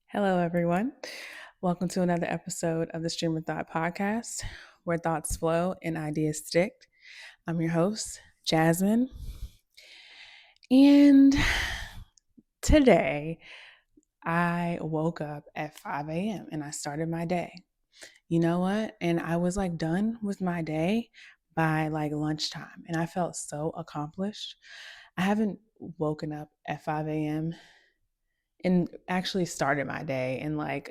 Hello, everyone. Welcome to another episode of the Stream of Thought podcast, where thoughts flow and ideas stick. I'm your host, Jasmine. And today I woke up at 5 a.m. and I started my day. You know what? And I was like done with my day by like lunchtime, and I felt so accomplished. I haven't woken up at 5 a.m. and actually started my day in like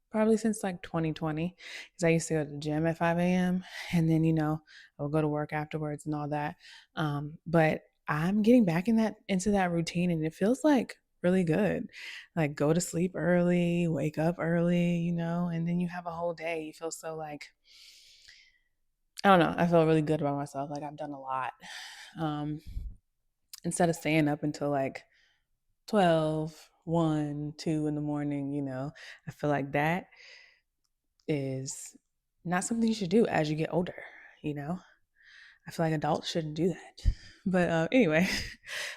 probably since like 2020, because I used to go to the gym at 5 a.m. and then I would go to work afterwards and all that. But I'm getting back into that routine, and it feels like really good. Like, go to sleep early, wake up early, and then you have a whole day. You feel so like, I don't know, I feel really good about myself. Like, I've done a lot. Um, Instead of staying up until like 12, 1, 2 in the morning, I feel like that is not something you should do as you get older, you know? I feel like adults shouldn't do that. But anyway,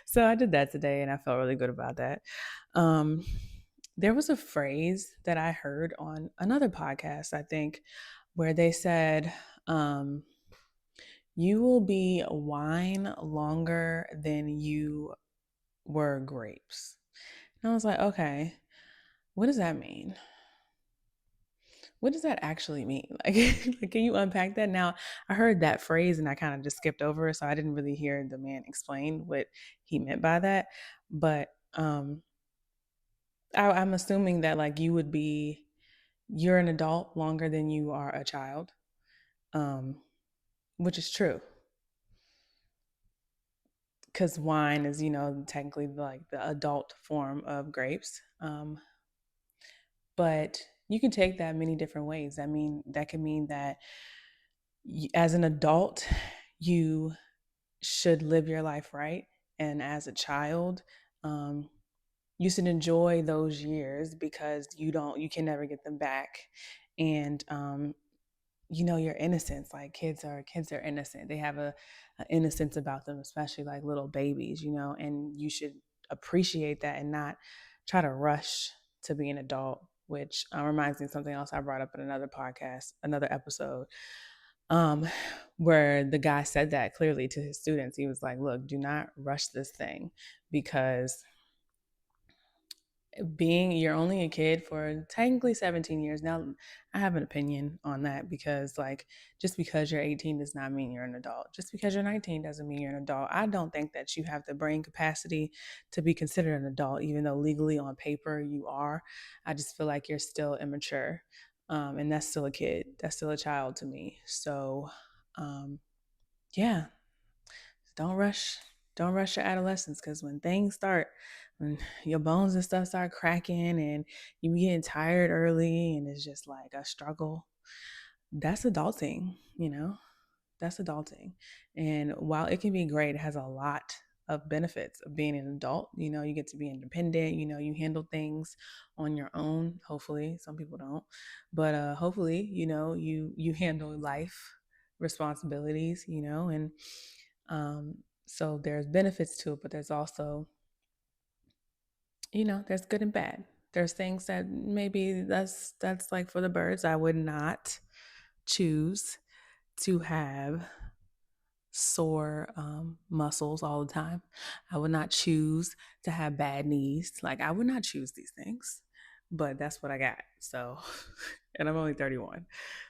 so I did that today and I felt really good about that. Um, there was a phrase that I heard on another podcast, I think, where they said, you will be wine longer than you were grapes. And I was like, okay, what does that mean? What does that actually mean? Like, can you unpack that? Now, I heard that phrase and I kind of just skipped over it, so I didn't really hear the man explain what he meant by that. But I'm assuming that like you're an adult longer than you are a child, um, which is true because wine is, technically like the adult form of grapes. But you can take that many different ways. I mean, that can mean that as an adult, you should live your life right. And as a child, um, you should enjoy those years because you can never get them back. And your innocence, like kids are innocent. They have a innocence about them, especially like little babies, and you should appreciate that and not try to rush to be an adult, which reminds me of something else I brought up in another podcast, another episode, um, where the guy said that clearly to his students. He was like, look, do not rush this thing, because you're only a kid for technically 17 years. Now, I have an opinion on that, because like, just because you're 18 does not mean you're an adult. Just because you're 19 doesn't mean you're an adult. I don't think that you have the brain capacity to be considered an adult, even though legally on paper you are. I just feel like you're still immature. And that's still a kid. That's still a child to me. So, um, yeah, don't rush. Don't rush your adolescence, because when your bones and stuff start cracking and you be getting tired early and it's just like a struggle, that's adulting, That's adulting. And while it can be great, it has a lot of benefits of being an adult. You get to be independent, you handle things on your own. Hopefully, some people don't. But hopefully, you handle life responsibilities, and um so there's benefits to it, but there's also, there's good and bad. There's things that maybe that's like for the birds. I would not choose to have sore muscles all the time. I would not choose to have bad knees. Like, I would not choose these things, but that's what I got. So, and I'm only 31,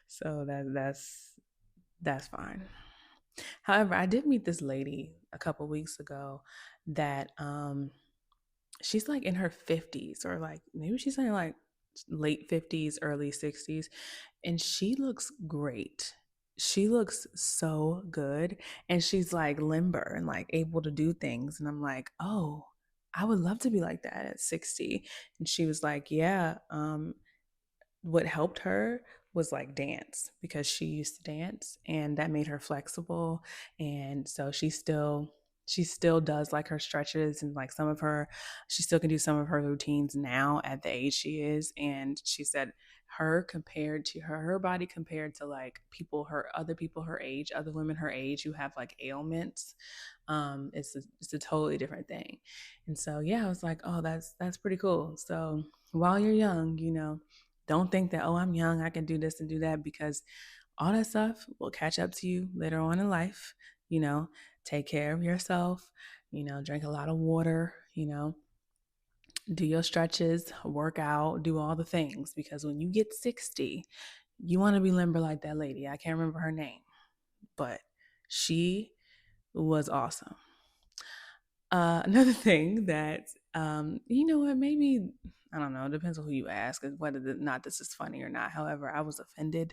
so that's fine. However, I did meet this lady a couple weeks ago that she's like in her 50s, or like maybe she's in like late 50s, early 60s, and she looks great. She looks so good, and she's like limber and like able to do things, and I'm like, "Oh, I would love to be like that at 60." And she was like, "Yeah, what helped her was like dance, because she used to dance and that made her flexible, and so she still does like her stretches and like she still can do some of her routines now at the age she is. And she said her body compared to like other people her age, other women her age who have like ailments, it's a totally different thing. And so yeah, I was like, oh, that's pretty cool. So while you're young, don't think that, oh, I'm young, I can do this and do that, because all that stuff will catch up to you later on in life. you know Take care of yourself, drink a lot of water, do your stretches, work out, do all the things, because when you get 60, you want to be limber like that lady. I can't remember her name, but she was awesome. Another thing that, you know what, maybe, I don't know, it depends on who you ask, whether or not this is funny or not. However, I was offended.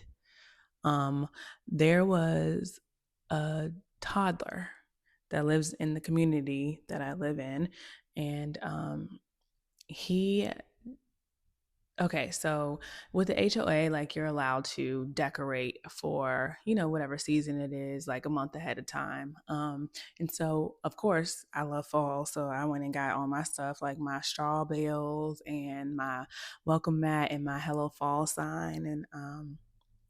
There was a toddler that lives in the community that I live in, and he okay, so with the HOA, like, you're allowed to decorate for, whatever season it is, like a month ahead of time. And so of course I love fall. So I went and got all my stuff, like my straw bales and my welcome mat and my hello fall sign, and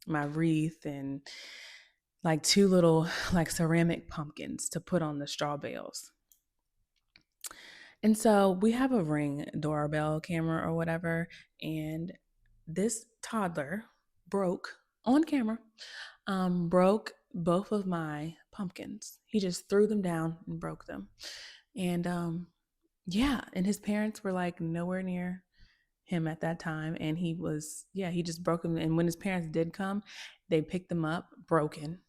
my wreath, and like two little like ceramic pumpkins to put on the straw bales. And so we have a Ring doorbell camera or whatever, and this toddler broke on camera, broke both of my pumpkins. He just threw them down and broke them. And yeah, and his parents were like nowhere near him at that time, and he just broke them. And when his parents did come, they picked them up broken.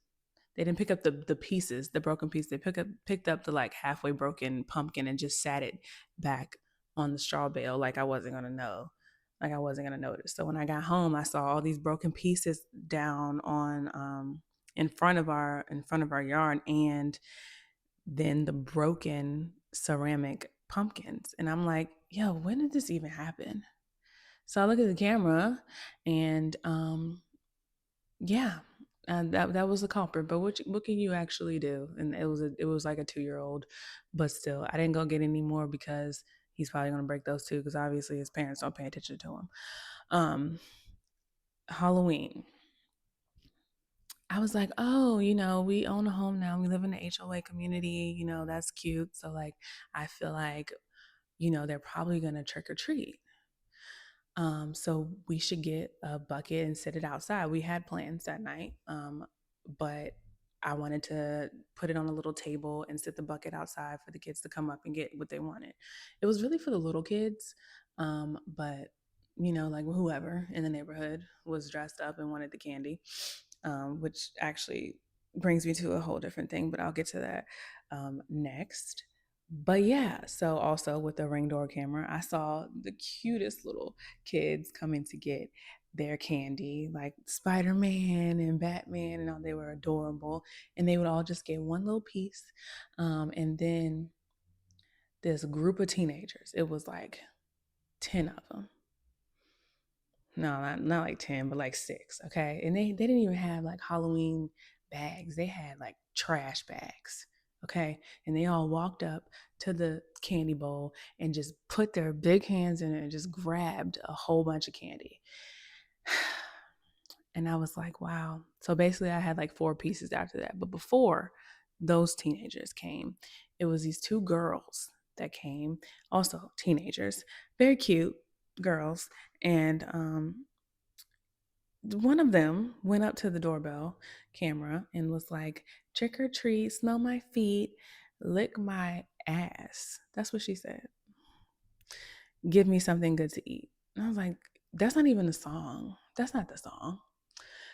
They didn't pick up the pieces, the broken piece. They picked up the like halfway broken pumpkin and just sat it back on the straw bale, like I wasn't gonna know, like I wasn't gonna notice. So when I got home, I saw all these broken pieces down on in front of our yard, and then the broken ceramic pumpkins. And I'm like, yo, when did this even happen? So I look at the camera, and yeah, that was the culprit. But what can you actually do? And it was like a 2-year-old, but still, I didn't go get any more because he's probably gonna break those too. Because obviously his parents don't pay attention to him. Halloween. I was like, oh, we own a home now. We live in the HOA community. That's cute. So like, I feel like, they're probably gonna trick or treat. So we should get a bucket and set it outside. We had plans that night, but I wanted to put it on a little table and set the bucket outside for the kids to come up and get what they wanted. It was really for the little kids, but like whoever in the neighborhood was dressed up and wanted the candy, which actually brings me to a whole different thing, but I'll get to that next. But yeah, so also with the Ring door camera, I saw the cutest little kids coming to get their candy, like Spider-Man and Batman, and all. They were adorable, and they would all just get one little piece. And then this group of teenagers, it was like 10 of them. No, not like 10, but like 6. Okay. And they didn't even have like Halloween bags. They had like trash bags. Okay. And they all walked up to the candy bowl and just put their big hands in it and just grabbed a whole bunch of candy. And I was like, wow. So basically, I had like 4 pieces after that. But before those teenagers came, it was these 2 girls that came, also teenagers, very cute girls. And one of them went up to the doorbell camera and was like, trick or treat, smell my feet, lick my ass. That's what she said. Give me something good to eat. And I was like, that's not even the song. That's not the song.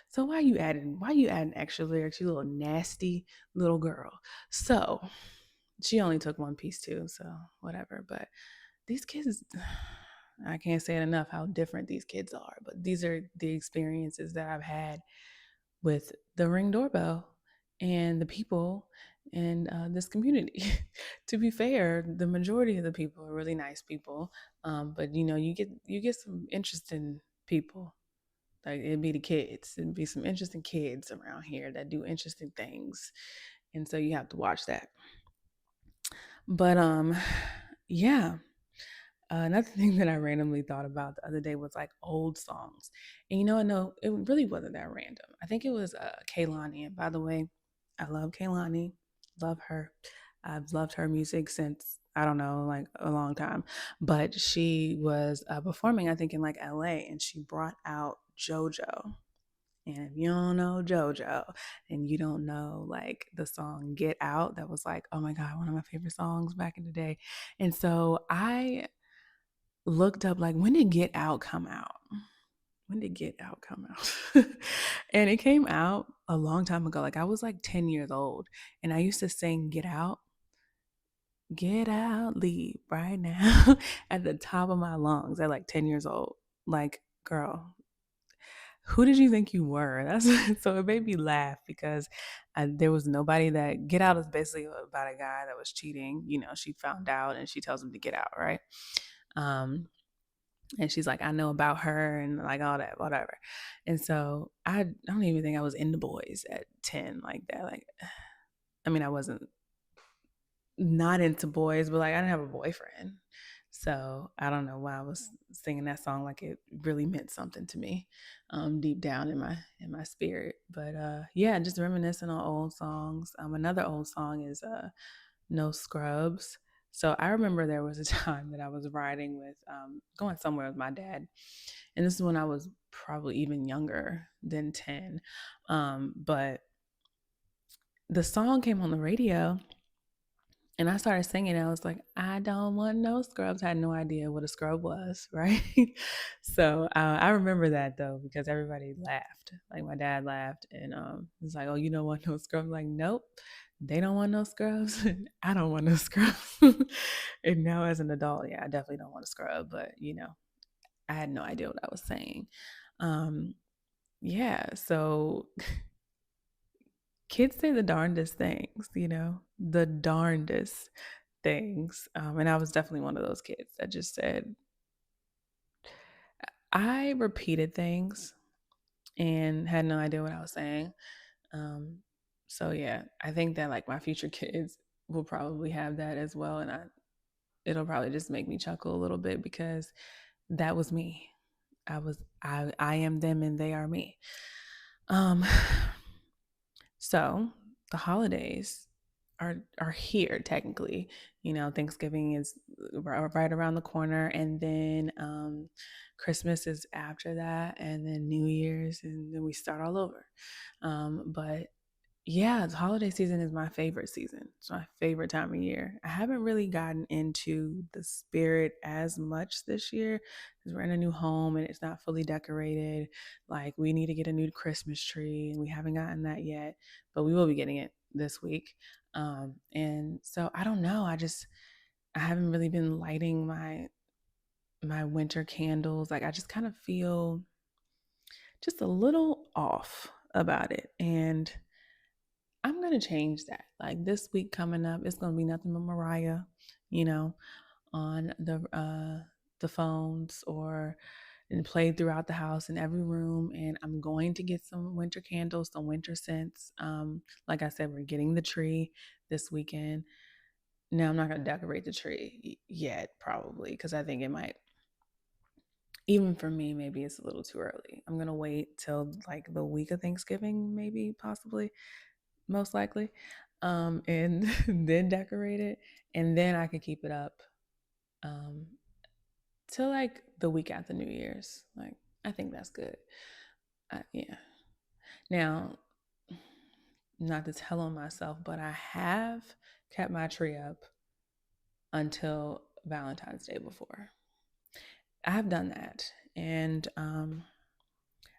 So why you adding extra lyrics, you little nasty little girl? So she only took one piece too, so whatever. But these kids, I can't say it enough how different these kids are. But these are the experiences that I've had with the Ring doorbell and the people in this community. To be fair, the majority of the people are really nice people, but you get some interesting people. Like, it'd be the kids. It'd be some interesting kids around here that do interesting things, and so you have to watch that. But yeah. Another thing that I randomly thought about the other day was like old songs. And no, it really wasn't that random. I think it was Kaylani. And by the way, I love Kaylani. Love her. I've loved her music since, I don't know, like a long time. But she was performing, I think, in like LA, and she brought out JoJo. And if you don't know JoJo and you don't know like the song Get Out, that was like, oh my God, one of my favorite songs back in the day. And so I looked up like, when did Get Out come out? When did Get Out come out? And it came out a long time ago. Like I was like 10 years old, and I used to sing Get Out, leave right now at the top of my lungs at like 10 years old. Like, girl, who did you think you were? That's so it made me laugh because there was nobody that Get Out is basically about a guy that was cheating. She found out and she tells him to get out, right? Um, and she's like, I know about her and like all that, whatever. And so I don't even think I was into boys at 10 like that. Like, I mean, I wasn't not into boys, but like I didn't have a boyfriend. So I don't know why I was singing that song like it really meant something to me, deep down in my spirit. But yeah, just reminiscing on old songs. Another old song is No Scrubs. So I remember there was a time that I was riding with, going somewhere with my dad. And this is when I was probably even younger than 10. But the song came on the radio and I started singing. I was like, I don't want no scrubs. I had no idea what a scrub was, right? So I remember that though, because everybody laughed. Like my dad laughed and was like, oh, you don't want no scrubs? I'm like, nope, they don't want no scrubs. I don't want no scrubs. And now as an adult, yeah, I definitely don't want a scrub. But, I had no idea what I was saying. Um, yeah, so kids say the darndest things, the darndest things. And I was definitely one of those kids that just said, I repeated things and had no idea what I was saying. Um, so yeah, I think that like my future kids will probably have that as well. And it'll probably just make me chuckle a little bit because that was me. I am them and they are me. Um, so the holidays are here technically. Thanksgiving is right around the corner, and then Christmas is after that, and then New Year's, and then we start all over. But yeah, the holiday season is my favorite season. It's my favorite time of year. I haven't really gotten into the spirit as much this year because we're in a new home and it's not fully decorated. Like, we need to get a new Christmas tree, and we haven't gotten that yet, but we will be getting it this week. And so I don't know. I haven't really been lighting my winter candles. Like, I just kind of feel just a little off about it. And I'm gonna change that. Like this week coming up, it's gonna be nothing but Mariah, you know, on the phones or and played throughout the house in every room. And I'm going to get some winter candles, some winter scents. Like I said, we're getting the tree this weekend. Now I'm not gonna decorate the tree yet, probably, because I think it might. Even for me, maybe it's a little too early. I'm gonna wait till like the week of Thanksgiving, maybe, possibly, most likely, and then decorate it, and then I could keep it up um, till like the week after New Year's. Like, I think that's good. Yeah. Now, not to tell on myself, but I have kept my tree up until Valentine's Day before. I have done that, and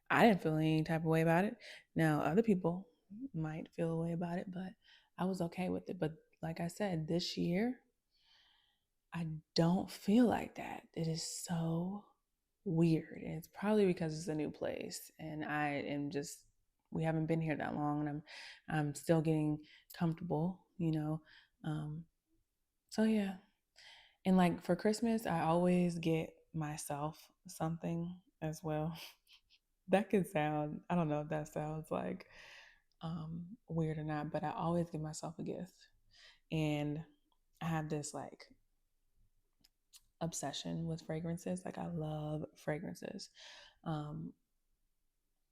I didn't feel any type of way about it. Now, other people might feel a way about it, but I was okay with it. But like I said, this year, I don't feel like that. It is so weird. And it's probably because it's a new place and I am just we haven't been here that long, and I'm still getting comfortable, you know. Um so yeah. And like for Christmas, I always get myself something as well. That could sound, I don't know if that sounds like weird or not, but I always give myself a gift. And I have this like obsession with fragrances. Like I love fragrances. Um,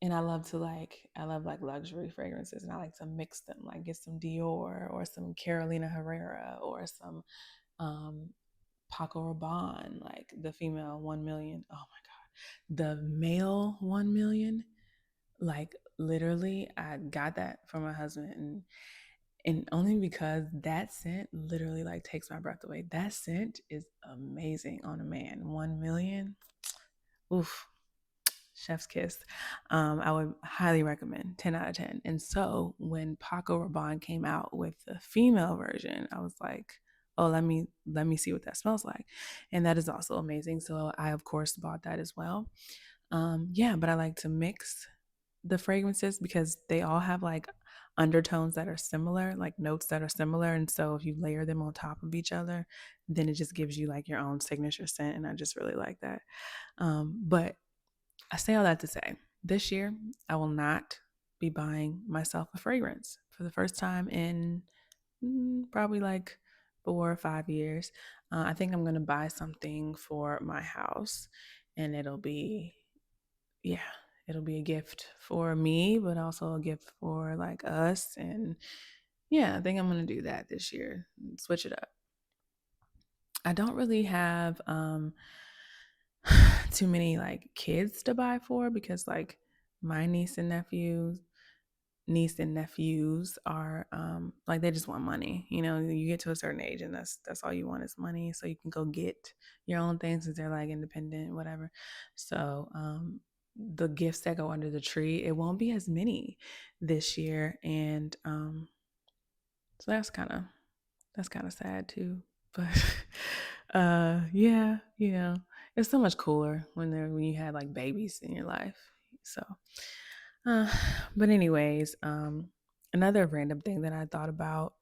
and I love like luxury fragrances and I like to mix them, like get some Dior or some Carolina Herrera or some um Paco Rabanne, like the female 1 million. Oh my God. The male 1 million, like literally I got that from my husband and only because that scent literally like takes my breath away. That scent is amazing on a man. 1 million. Oof. Chef's kiss. I would highly recommend 10 out of 10. And so when Paco Rabanne came out with the female version, I was like, oh, let me see what that smells like. And that is also amazing. So I of course bought that as well. Yeah, but I like to mix the fragrances because they all have like undertones that are similar, like notes that are similar. And so if you layer them on top of each other, then it just gives you like your own signature scent. And I just really like that. But I say all that to say, this year I will not be buying myself a fragrance for the first time in probably like 4 or 5 years. I think I'm going to buy something for my house and yeah, it'll be a gift for me, but also a gift for like us. And yeah, I think I'm going to do that this year, switch it up. I don't really have too many like kids to buy for because like my niece and nephews are like they just want money. You know, you get to a certain age and that's all you want is money so you can go get your own things since they're like independent, whatever. So the gifts that go under the tree, it won't be as many this year. And so that's kind of sad too. But yeah, it's so much cooler when you had like babies in your life. So uh but anyways, another random thing that I thought about,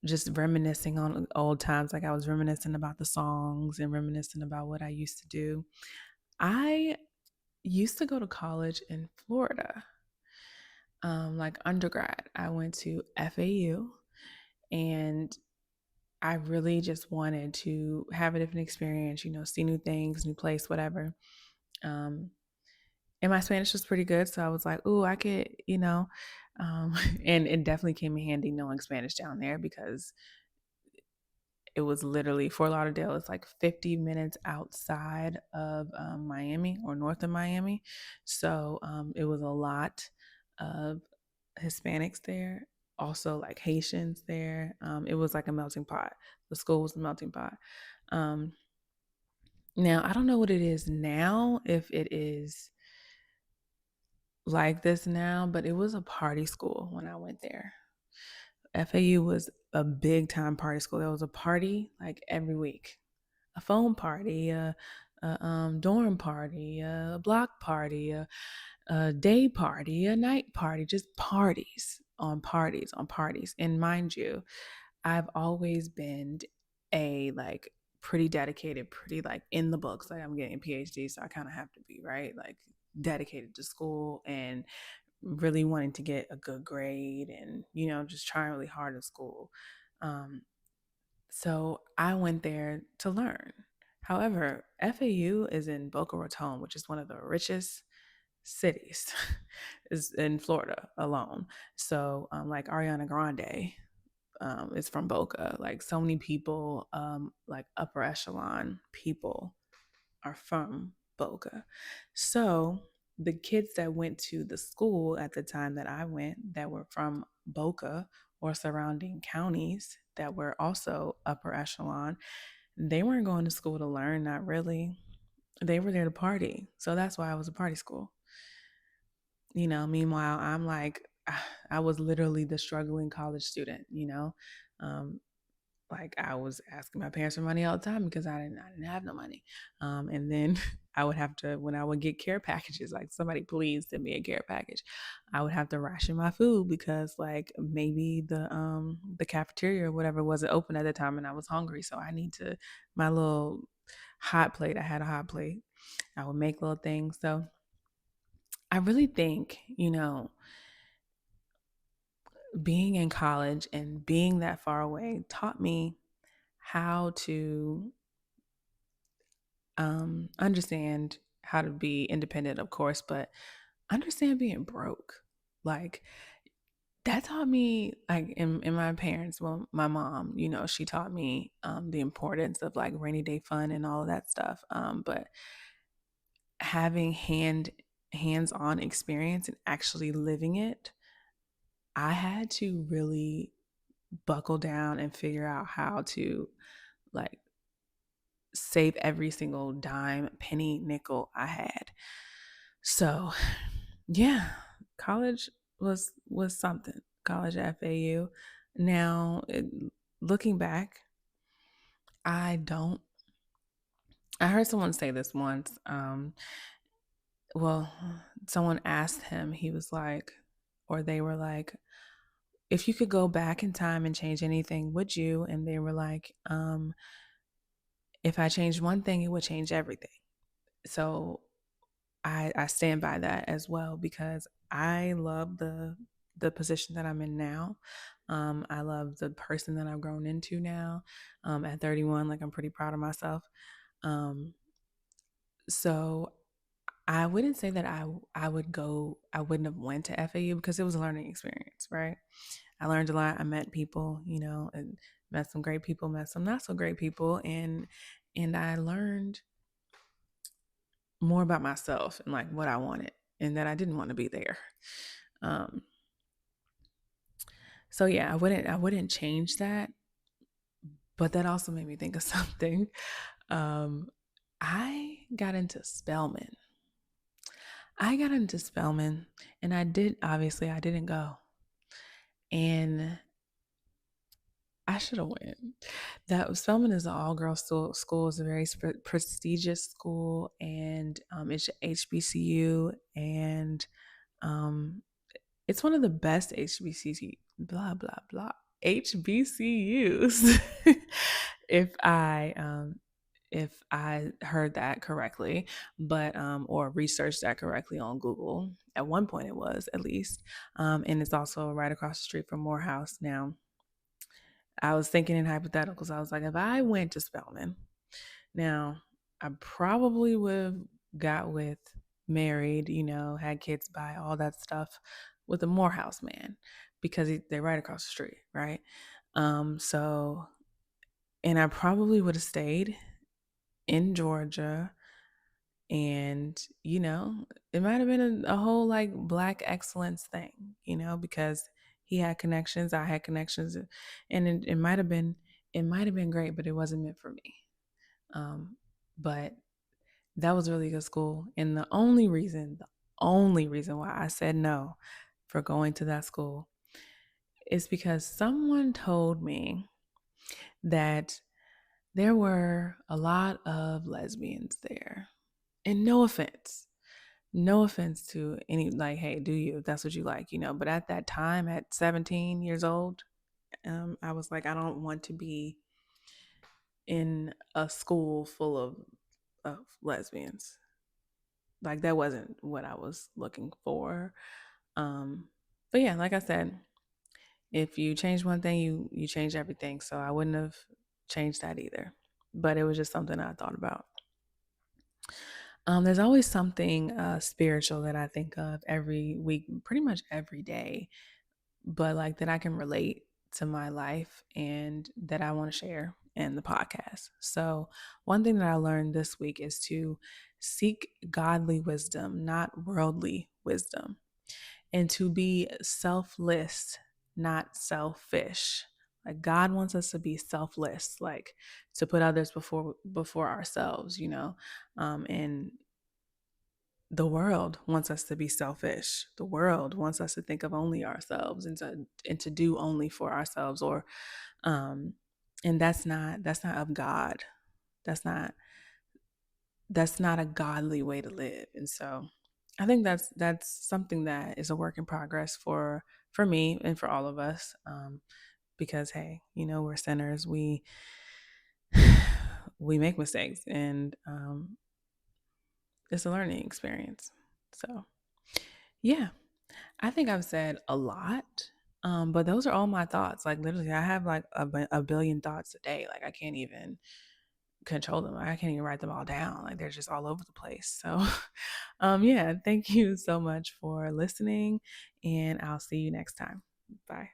just reminiscing on old times, like I was reminiscing about the songs and reminiscing about what I used to do. I used to go to college in Florida. Like undergrad, I went to FAU and I really just wanted to have a different experience, see new things, new place, whatever. Um, and my Spanish was pretty good. So I was like, ooh, I could, and it definitely came in handy knowing Spanish down there because it was literally Fort Lauderdale. It's like 50 minutes outside of Miami or north of Miami. So it was a lot of Hispanics there, also like Haitians there. It was like a melting pot. The school was a melting pot. Um, Now, I don't know what it is now, if it is like this now, but it was a party school when I went there. FAU was a big time party school. There was a party like every week, a phone party, a dorm party, a block party, a day party, a night party, just parties on parties on parties. And mind you, I've always been a like pretty dedicated, pretty like in the books. Like I'm getting a PhD, so I kind of have to be, right? Like dedicated to school and really wanting to get a good grade and, just trying really hard in school. Um, so I went there to learn. However, FAU is in Boca Raton, which is one of the richest cities is in Florida alone. So like Ariana Grande is from Boca. Like so many people, like upper echelon people are from Boca. So the kids that went to the school at the time that I went that were from Boca or surrounding counties that were also upper echelon, they weren't going to school to learn, not really. They were there to party. So that's why I was a party school. Meanwhile, I'm like, I was literally the struggling college student, Um, like I was asking my parents for money all the time because I didn't have no money. And then I would have to, when I would get care packages, like somebody please send me a care package, I would have to ration my food because like maybe the cafeteria or whatever wasn't open at the time and I was hungry. So I need to my little hot plate. I had a hot plate. I would make little things. So I really think, being in college and being that far away taught me how to understand how to be independent, of course, but understand being broke. Like that taught me, like in my parents, well, my mom, she taught me the importance of like rainy day fund and all of that stuff. But having hands-on experience and actually living it, I had to really buckle down and figure out how to like save every single dime, penny, nickel I had. So, yeah, college was something. College at FAU. Now, looking back, I don't. I heard someone say this once. Well, someone asked him. He was like, or they were like, if you could go back in time and change anything, would you? And they were like, if I changed one thing, it would change everything. So I stand by that as well because I love the position that I'm in now. I love the person that I've grown into now. At 31, like I'm pretty proud of myself. Um, so I wouldn't say that I wouldn't have went to FAU because it was a learning experience, right? I learned a lot. I met people, and met some great people, met some not so great people, and I learned more about myself and like what I wanted and that I didn't want to be there. Um, so yeah, I wouldn't change that, but that also made me think of something. Um, I got into Spelman. I got into Spelman and I didn't go. And I should have went. That Spelman is an all-girls school. It's a very prestigious school, and it's HBCU, and um, it's one of the best HBCU blah blah blah HBCUs. if I if I heard that correctly, but or researched that correctly on Google. At one point, it was at least, and it's also right across the street from Morehouse. Now, I was thinking in hypotheticals. I was like, if I went to Spelman, now I probably would have got with married, had kids by all that stuff with a Morehouse man because they're right across the street, right? So, and I probably would have stayed in Georgia, and it might have been a whole like black excellence thing, because he had connections, I had connections, and it might have been great, but it wasn't meant for me. But that was a really good school, and the only reason why I said no for going to that school is because someone told me that there were a lot of lesbians there. And no offense to any, like, hey, do you, if that's what you like, but at that time, at 17 years old, I was like, I don't want to be in a school full of lesbians. Like that wasn't what I was looking for. But yeah, like I said, if you change one thing, you change everything. So I wouldn't have changed that either. But it was just something I thought about. There's always something spiritual that I think of every week, pretty much every day, but like that I can relate to my life and that I want to share in the podcast. So, one thing that I learned this week is to seek godly wisdom, not worldly wisdom, and to be selfless, not selfish. Like God wants us to be selfless, like to put others before ourselves, and the world wants us to be selfish. The world wants us to think of only ourselves and to do only for ourselves, or um and that's not of God. That's not a godly way to live. And so I think that's something that is a work in progress for me and for all of us, because hey, we're sinners. We make mistakes, and it's a learning experience. So yeah, I think I've said a lot. But those are all my thoughts. Like literally, I have like a billion thoughts a day. Like I can't even control them. I can't even write them all down. Like they're just all over the place. So, yeah, thank you so much for listening, and I'll see you next time. Bye.